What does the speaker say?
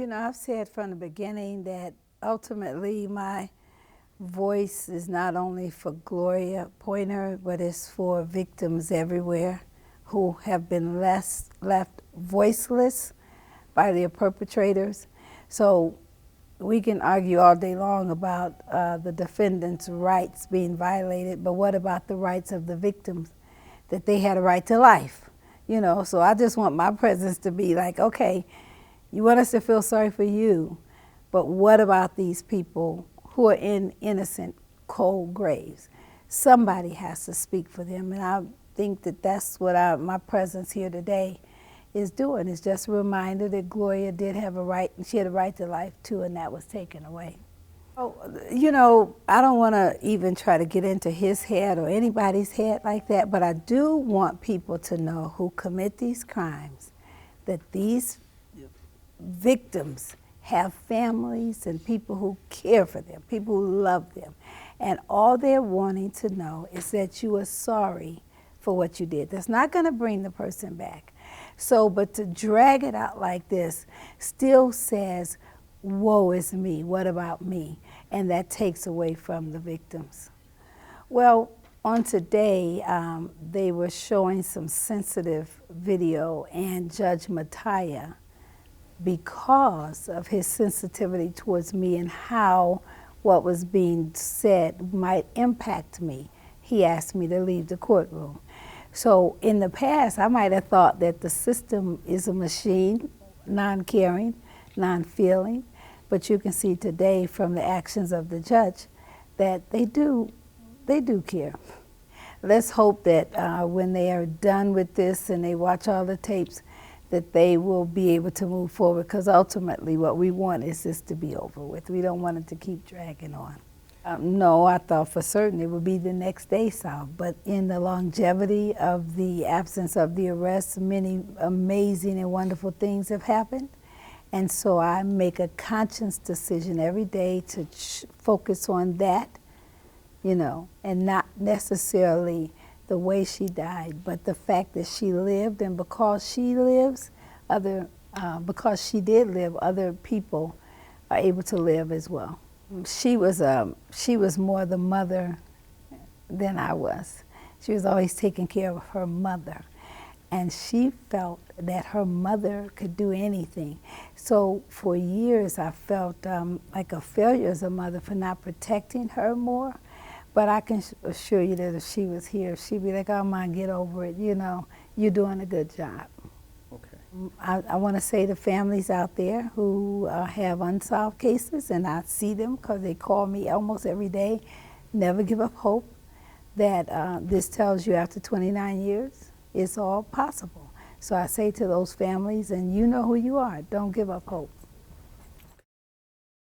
You know, I've said from the beginning that ultimately my voice is not only for Gloria Pointer, but it's for victims everywhere who have been left voiceless by their perpetrators. So we can argue all day long about the defendant's rights being violated, but what about the rights of the victims, that they had a right to life? You know, so I just want my presence to be like, okay, you want us to feel sorry for you, but what about these people who are in innocent, cold graves? Somebody has to speak for them, and I think that that's what my presence here today is doing. It's just a reminder that Gloria did have a right, and she had a right to life too, and that was taken away. Oh, you know, I don't want to even try to get into his head or anybody's head like that, but I do want people to know who commit these crimes that these victims have families and people who care for them, people who love them. And all they're wanting to know is that you are sorry for what you did. That's not going to bring the person back. So, but to drag it out like this still says, woe is me, what about me? And that takes away from the victims. Well, on today, they were showing some sensitive video, and Judge Mataya, because of his sensitivity towards me and how what was being said might impact me, he asked me to leave the courtroom. So in the past, I might have thought that the system is a machine, non-caring, non-feeling, but you can see today from the actions of the judge that they do care. Let's hope that when they are done with this and they watch all the tapes, that they will be able to move forward, because ultimately what we want is this to be over with. We don't want it to keep dragging on. No, I thought for certain it would be the next day solved, but in the longevity of the absence of the arrest, many amazing and wonderful things have happened. And so I make a conscious decision every day to focus on that, you know, and not necessarily the way she died, but the fact that she lived, and because she lives, because she did live, other people are able to live as well. She was more the mother than I was. She was always taking care of her mother, and she felt that her mother could do anything. So for years I felt like a failure as a mother for not protecting her more. But I can assure you that if she was here, she'd be like, oh, Mom, get over it. You know, you're doing a good job. Okay. I want to say to families out there who have unsolved cases, and I see them because they call me almost every day, never give up hope, that this tells you after 29 years, it's all possible. So I say to those families, and you know who you are, don't give up hope.